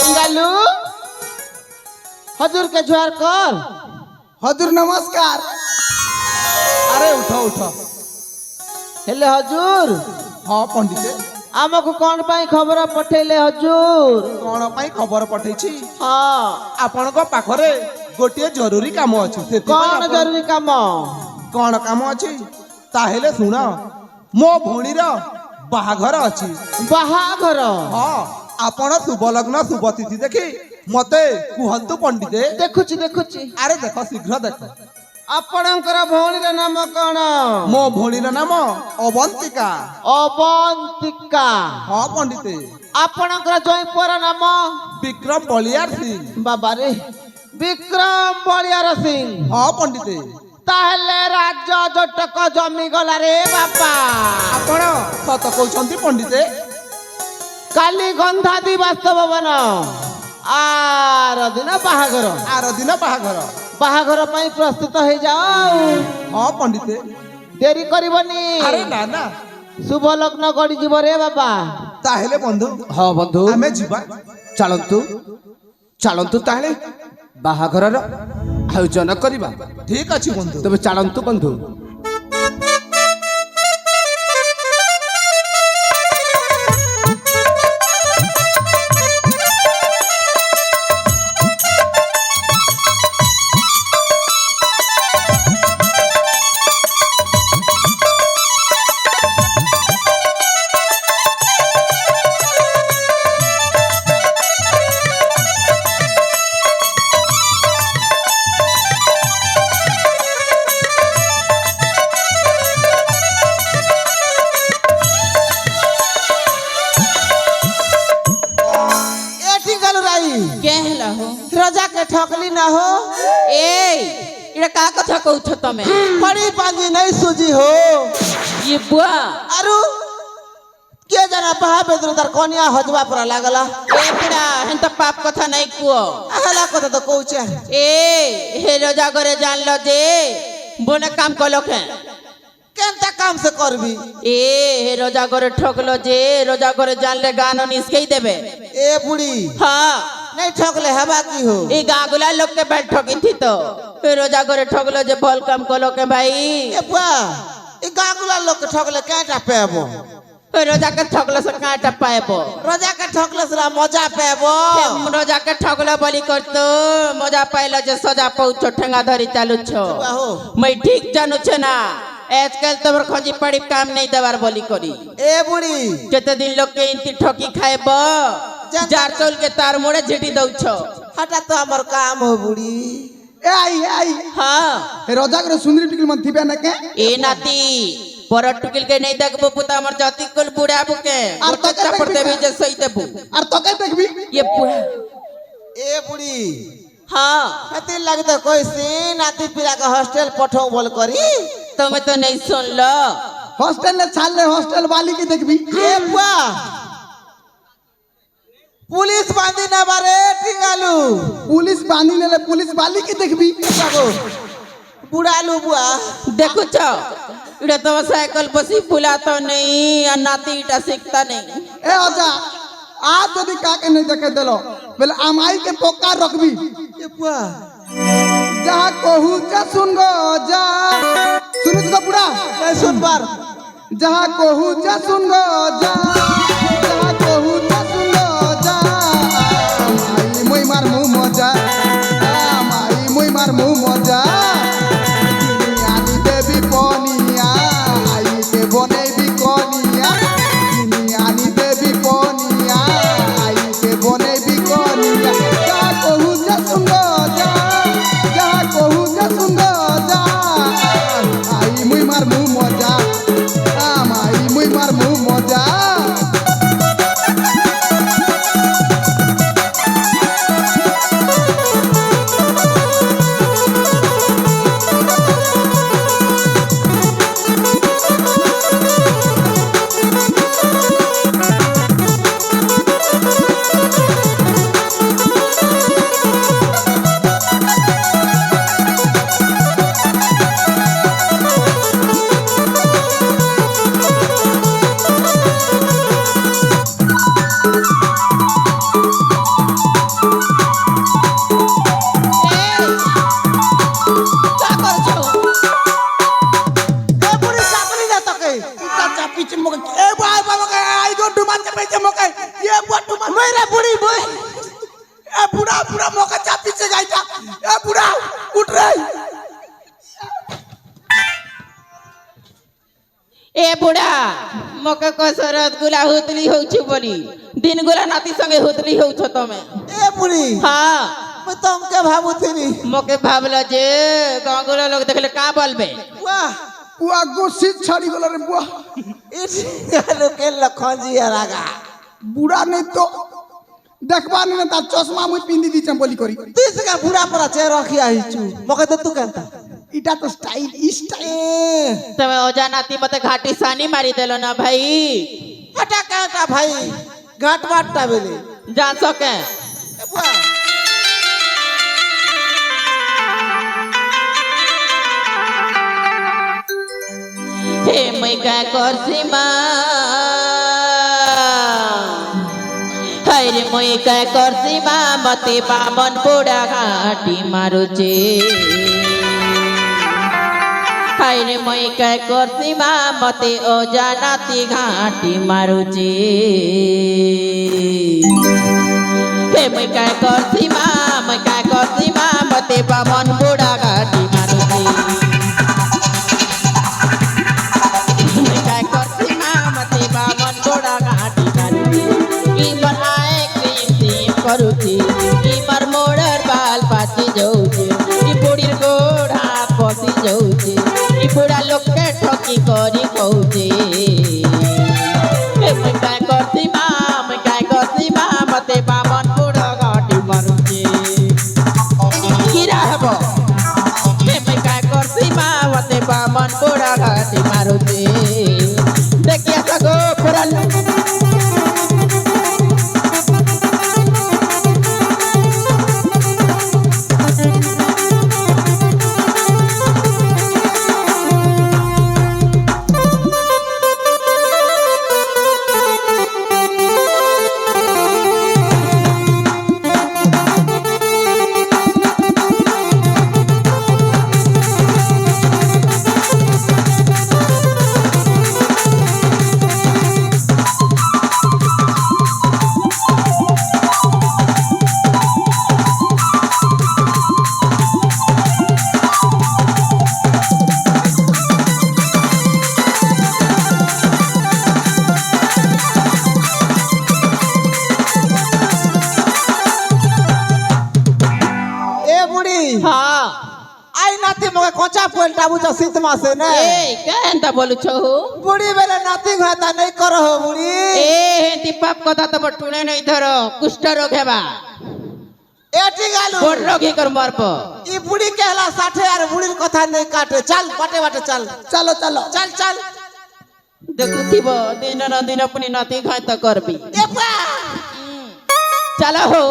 गालू हजूर के जुआर कर। हजूर नमस्कार। अरे उठो उठो। हेले हजूर हाँ पंडित आमको कौन पाई खबर पठेले हजूर? कौन पाई खबर पठेछि? हाँ आपण को पाखरे गोटे जरूरी काम अछि। कौन जरूरी काम? कौन काम अछि ताहेले सुन। मो भौणीर बाहाघर अछि। बाहाघर? हाँ आपण शुभ लग्न शुभ तिथि देखि मते कुहंतु पंडित। देखुची देखुची। अरे देखो शीघ्र देखो। आपणकर भौणीर नाम कौन? मो भौणीर नाम अवंतिका। अवंतिका? हाँ पंडित। आपणकर जयपुर नाम? विक्रम बलियार सिंह। बाबा रे विक्रम बलियार सिंह। हाँ पंडित। ताहले राज्य जटक जमी गला रे बाबा। आपण सत कहउछंती पंडित। काली गंधादी वास्तव भवन आर दिन बाहाघर। आर दिन बाहाघर। बाहाघर पाई प्रस्तुत हो जाओ। हाँ पंडित। देरी करबनी। अरे ना ना शुभ लग्न गड़ी जीव रे बाबा। ताहेले बंधु। हाँ बंधु आमे जीवा। चलतु चलतु ताहले बाहाघरर आयोजन करिबा। ठीक अछि बंधु। तबे चलतु बंधु। रजा के ठकली ना हो। ए का कथा कहछ तमे? बड़ी पांजी नहीं सूजी हो ये बुआ। अरु के जना बहा बेदरदार कन्या हजवा पर लागला। ए पिड़ा हन त पाप कथा नहीं कुओ। अहला कथा तो कहूचे। ए हे रोजा करे जान लो जे बोने काम कलो के केनता काम से करबी? ए हे रोजा करे ठकलो जे रोजा करे जान ले गानो निस्केई देबे। ए बुढ़ी हां नहीं ठकले हवा की हो। ए गागुला लोग के बैठ ठकी थी तो ए रोजा करे ठकलो जे भल काम कलो के भाई। ए बुआ ई गागुला लोग के ठकले केटा पेबो? ए रोजा के ठकलो से काटा पाएबो? रजा के ठकले से मजा पेबो। रोजा के ठकलो बोली करतो मजा पाइला जे सजा पहुचो ठेंगा धरी चालू छो। बाहो मैं ठीक जानू छे ना आजकल तोर खजी पड़ी काम नहीं देवार बोली करी। ए बुढ़ी केते दिन लोग के इंती ठकी खाएबो जार चौल के तार मोड़े झिटी दउ छो। हटा तो हमर काम हो बुढ़ी। ए आई हां रोजा करे सुंदरी टिकल मन थिबे ना के। ए नाती पर टुकिल के नहीं देखबो पुता हमर जाति कुल बुढ़ा बुके और तो चपड़ देबी जे सही देबू। और तो के देखबी ये बुआ। ए बुढ़ी हां कति लगता कोई सी नाती पिला का हॉस्टल पठो बोल करी। तुम्हें तो नहीं सुन लो। हॉस्टल ने छाल ले हॉस्टल वाली की देखबी। ए बुआ पुलिस बांधी ना बारे टिंगालू। पुलिस बांधी ले पुलिस वाली की देखबी। बुढ़ालू बुआ देखो छो इड़ा तो साइकिल बसी फुला तो नहीं और नाती इटा सीखता नहीं। ए ओजा आज यदि का के नहीं देखे देलो बोले अमाई के पोकार रखबी। ए बुआ जहाँ कहू जा सुन गो जा सुनु तो पूरा मैं सुन बार। जहाँ कहू जा सुन गो जा जहाँ कहू जा सुन गो जा माई मुई मार मुँह मजा माई मुई मार मुँह मजा आनी देवी पनिया आई के बने भी कनिया आनी देवी पनिया आई के बने भी कनिया जहाँ कहू जा सुन गो जा जहाँ कहू जा सुन गो जा आई मुई मार मुँह मजा माई मुई मार मुँह मजा ए बटू मन मेरा बुढ़ी बोल ए बुढ़ा बुढ़ा मौका चा पीछे गाइता ए बुढ़ा उठ रे ए बुढ़ा मके कसरत गुला हुतली होछु बोली दिन गुला नाती संगे हुतली होछु तमे ए बुढ़ी हां मैं तुमके भाबुथिनी मके भाबला जे गांव गुला लोग देखले का बोलबे वाह बुआ गोसी छाड़ी गला रे बुआ इट गालो के लखन जी रागा बुढ़ा नहीं तो देखबा नहीं ता चश्मा मुई पिंदी दी चंबली करी तीस का बुढ़ा पर चेहरा रखिया हिचू मके तो तू कहता इटा तो स्टाइल तमे ओजा नाती मते घाटी सानी मारी देलो ना भाई हटा कहता भाई घाट बाटता बेले जा सके ए बुआ हे मैं क्या करसी माँ हरे मैं क्या करसी माँ मते बामन पोड़ा घाटी मारुचे हरे मैं क्या करसी माँ मते ओजा नाती घाटी मारुचे हे मैं क्या करसी माँ मते बामन पोड़ा घाटी मारुचे करुची इमर मोड़र बाल पाची जाऊचे ई बुढ़ीर गोड़ हाथ पसी जाऊचे ई बुढ़ा लोग के ठकी करी कहूचे मैं काय करती माँ मते बामन बुढ़ा घाटी मारुचे गिरा हबो मैं काय करती माँ मते बामन बुढ़ा घाटी मारुचे देखिए सगो पुरल आई नाती मगे कोचा पोलटा बुझा शीत मासे ने ए केनता बोलु छौ बुढ़ी बेले नाती घाता नहीं करो हो बुढ़ी ए दीपक कथा तो बटुने नहीं धरो कुष्ठ रोग हेबा एटी गालू बोल रोगी कर मरप ई बुढ़ी कहला 60 यार बुढ़ी कथा नहीं काटे चल बाटे बाटे चल चलो चलो चल चल देखु थिबो दिन न दिन अपनी नाती घात करबी ए बा चलो हो